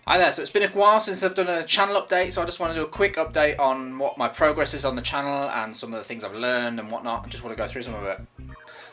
Hi there, so it's been a while since I've done a channel update, so I just want to do a quick update on what my progress is on the channel and some of the things I've learned and whatnot. I just want to go through some of it.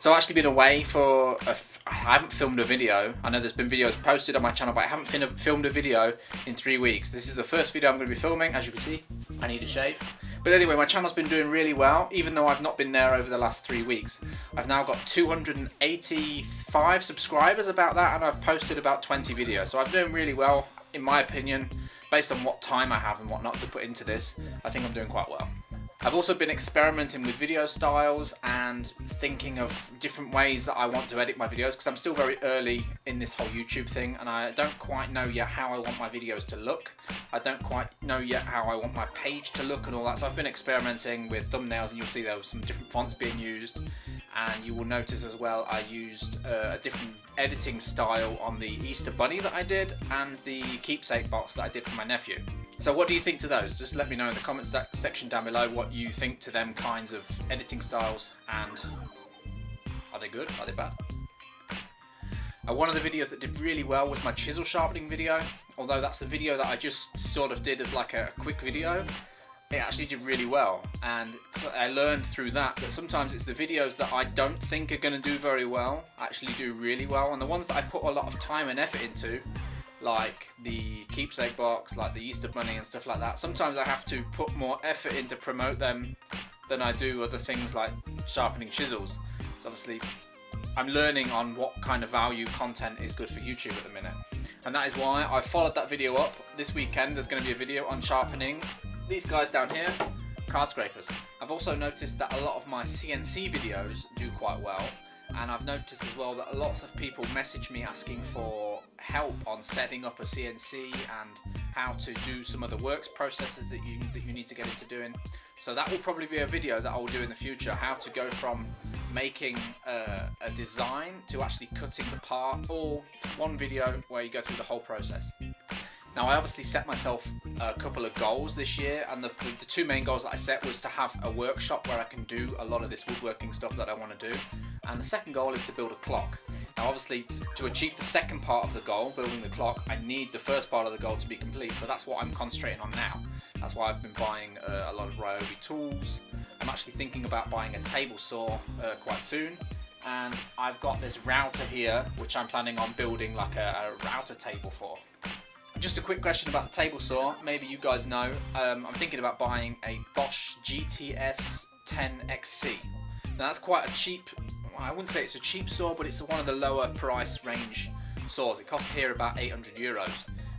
So I've actually been away I haven't filmed a video. I know there's been videos posted on my channel, but I haven't filmed a video in 3 weeks. This is the first video I'm going to be filming. As you can see, I need a shave. But anyway, my channel's been doing really well, even though I've not been there over the last 3 weeks. I've now got 285 subscribers about that, and I've posted about 20 videos. So I'm doing really well, in my opinion, based on what time I have and whatnot to put into this. I think I'm doing quite well. I've also been experimenting with video styles and thinking of different ways that I want to edit my videos, because I'm still very early in this whole YouTube thing and I don't quite know yet how I want my videos to look. I don't quite know yet how I want my page to look and all that, so I've been experimenting with thumbnails, and you'll see there was some different fonts being used, and you will notice as well I used a different editing style on the Easter Bunny that I did and the keepsake box that I did for my nephew. So what do you think to those? Just let me know in the comments section down below what you think to them kinds of editing styles, and are they good? Are they bad? One of the videos that did really well was my chisel sharpening video. Although that's a video that I just sort of did as like a quick video, it actually did really well, and so I learned through that sometimes it's the videos that I don't think are going to do very well actually do really well, and the ones that I put a lot of time and effort into, like the keepsake box, like the Easter Bunny and stuff like that, sometimes I have to put more effort in to promote them than I do other things like sharpening chisels. So obviously I'm learning on what kind of value content is good for YouTube at the minute, and that is why I followed that video up. This weekend there's going to be a video on sharpening these guys down here, card scrapers. I've also noticed that a lot of my CNC videos do quite well, and I've noticed as well that lots of people message me asking for help on setting up a CNC and how to do some of the works processes that you need to get into doing. So that will probably be a video that I will do in the future, how to go from making a design to actually cutting the part, or one video where you go through the whole process. Now I obviously set myself a couple of goals this year, and the two main goals that I set was to have a workshop where I can do a lot of this woodworking stuff that I want to do, and the second goal is to build a clock. Now obviously to achieve the second part of the goal, building the clock, I need the first part of the goal to be complete, so that's what I'm concentrating on now. That's why I've been buying a lot of Ryobi tools. I'm actually thinking about buying a table saw quite soon, and I've got this router here which I'm planning on building like a router table for. Just a quick question about the table saw, maybe you guys know, I'm thinking about buying a Bosch GTS 10XC. Now that's quite a cheap, I wouldn't say it's a cheap saw, but it's one of the lower price range saws. It costs here about 800 euros.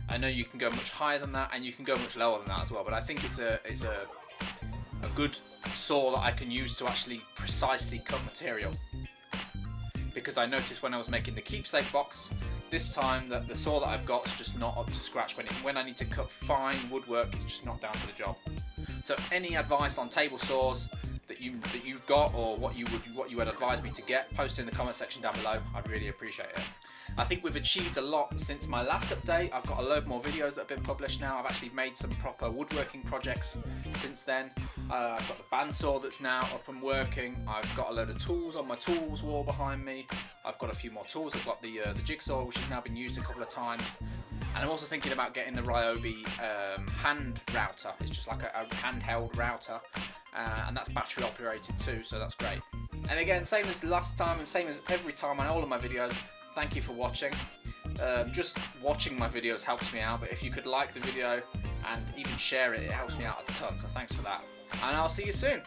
I know you can go much higher than that, and you can go much lower than that as well, but I think it's a good saw that I can use to actually precisely cut material. Because I noticed when I was making the keepsake box, this time that the saw that I've got is just not up to scratch. When I need to cut fine woodwork, it's just not down to the job. So any advice on table saws that you've got, or what you would advise me to get, post in the comment section down below. I'd really appreciate it. I think we've achieved a lot since my last update. I've got a load more videos that have been published now. I've actually made some proper woodworking projects since then. I've got the bandsaw that's now up and working. I've got a load of tools on my tools wall behind me. I've got a few more tools. I've got the jigsaw, which has now been used a couple of times. And I'm also thinking about getting the Ryobi hand router. It's just like a handheld router, and that's battery operated too, so that's great. And again, same as last time and same as every time on all of my videos, thank you for watching. Just watching my videos helps me out, but if you could like the video and even share it, it helps me out a ton, so thanks for that. And I'll see you soon.